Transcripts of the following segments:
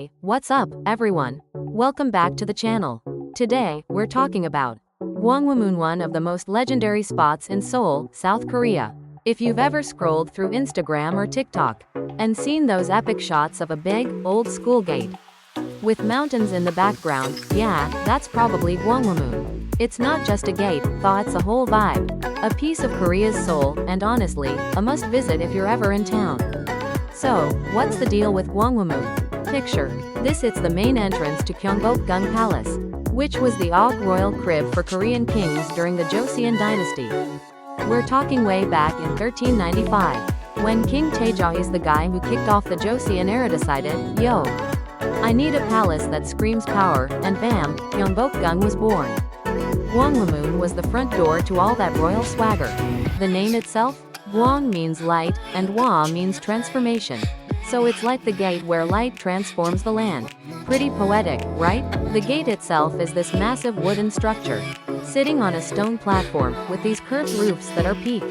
Hey, what's up, everyone? Welcome back to the channel. Today, we're talking about Gwanghwamun, one of the most legendary spots in Seoul, South Korea. If you've ever scrolled through Instagram or TikTok and seen those epic shots of a big, old-school gate with mountains in the background, yeah, that's probably Gwanghwamun. It's not just a gate, it's a whole vibe. A piece of Korea's soul, and honestly, a must-visit if you're ever in town. So, what's the deal with Gwanghwamun? Picture this: it's the main entrance to Gyeongbokgung Palace, which was the Og royal crib for Korean kings during the Joseon dynasty. We're talking way back in 1395, when King Taeja, the guy who kicked off the Joseon era, decided, yo, I need a palace that screams power, and bam, Gyeongbokgung was born. Gwanghwamun was the front door to all that royal swagger. The name itself? Gwang means light, and Hwa means transformation. So it's like the gate where light transforms the land. Pretty poetic, right? The gate itself is this massive wooden structure, sitting on a stone platform, with these curved roofs that are peaked.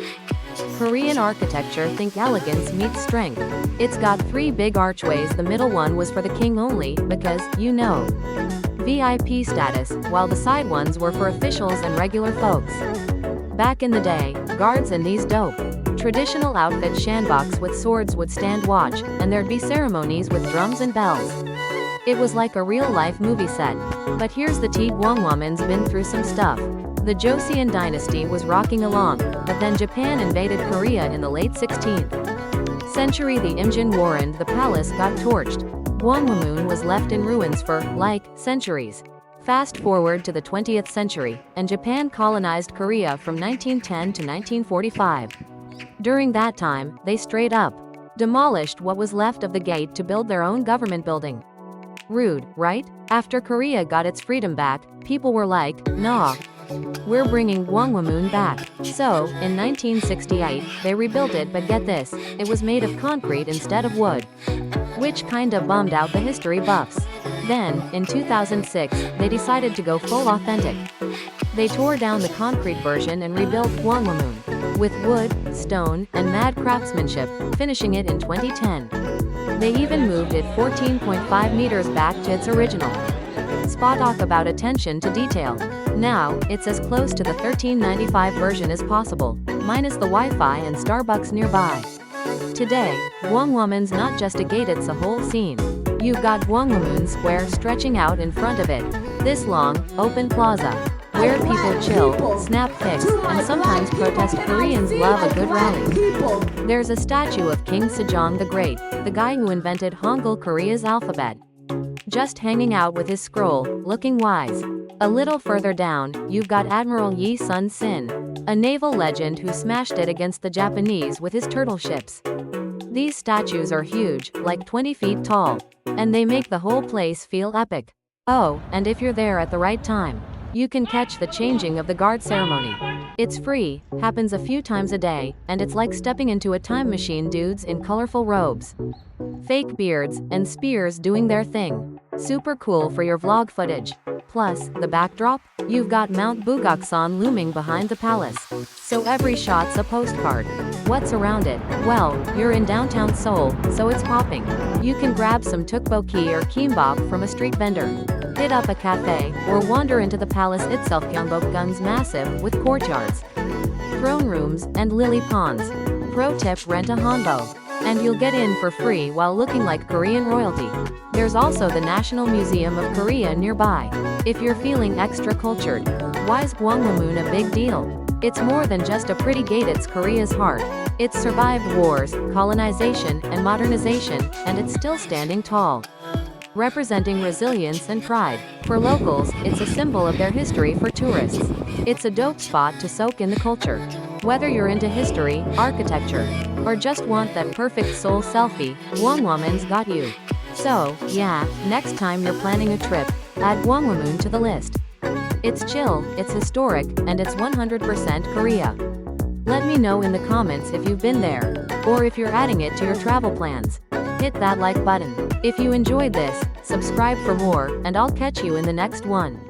Korean architecture, think elegance meets strength. It's got 3 big archways. The middle one was for the king only, because, you know, VIP status, while the side ones were for officials and regular folks. Back in the day, guards in these dope traditional outfits, shanboks with swords, would stand watch, and there'd be ceremonies with drums and bells. It was like a real-life movie set. But here's the tea: Gwanghwamun's been through some stuff. The Joseon dynasty was rocking along, but then Japan invaded Korea in the late 16th century. The Imjin War, and the palace got torched. Gwanghwamun was left in ruins for, like, centuries. Fast forward to the 20th century, and Japan colonized Korea from 1910 to 1945. During that time, they straight up demolished what was left of the gate to build their own government building. Rude, right? After Korea got its freedom back, people were like, nah, we're bringing Gwanghwamun back. So, in 1968, they rebuilt it, but get this, it was made of concrete instead of wood, which kinda bummed out the history buffs. Then, in 2006, they decided to go full authentic. They tore down the concrete version and rebuilt Gwanghwamun with wood, stone, and mad craftsmanship, finishing it in 2010. They even moved it 14.5 meters back to its original spot. Talk about attention to detail. Now, it's as close to the 1395 version as possible, minus the Wi-Fi and Starbucks nearby. Today, Gwanghwamun's not just a gate, it's a whole scene. You've got Gwanghwamun Square stretching out in front of it, this long, open plaza, where people chill, snap pics, and sometimes protest. Koreans love a good rally. There's a statue of King Sejong the Great, the guy who invented Hangul, Korea's alphabet, just hanging out with his scroll, looking wise. A little further down, you've got Admiral Yi Sun-sin, a naval legend who smashed it against the Japanese with his turtle ships. These statues are huge, like 20 feet tall, and they make the whole place feel epic. Oh, and if you're there at the right time, you can catch the changing of the guard ceremony. It's free, happens a few times a day, and it's like stepping into a time machine. Dudes in colorful robes, fake beards, and spears doing their thing. Super cool for your vlog footage. Plus, the backdrop? You've got Mount Bugaksan looming behind the palace, so every shot's a postcard. What's around it? Well, you're in downtown Seoul, so it's popping. You can grab some tteokbokki or kimbap from a street vendor, hit up a cafe, or wander into the palace itself. Gyeongbokgung's massive, with courtyards, throne rooms, and lily ponds. Pro tip: rent a hanbok, and you'll get in for free while looking like Korean royalty. There's also the National Museum of Korea nearby. If you're feeling extra cultured, why's Gwanghwamun a big deal? It's more than just a pretty gate, it's Korea's heart. It's survived wars, colonization, and modernization, and it's still standing tall, representing resilience and pride. For locals, it's a symbol of their history. For tourists, it's a dope spot to soak in the culture. Whether you're into history, architecture, or just want that perfect soul selfie, Gwanghwamun's got you. So, yeah, next time you're planning a trip, add Gwanghwamun to the list. It's chill, it's historic, and it's 100% Korea. Let me know in the comments if you've been there, or if you're adding it to your travel plans. Hit that like button if you enjoyed this, subscribe for more, and I'll catch you in the next one.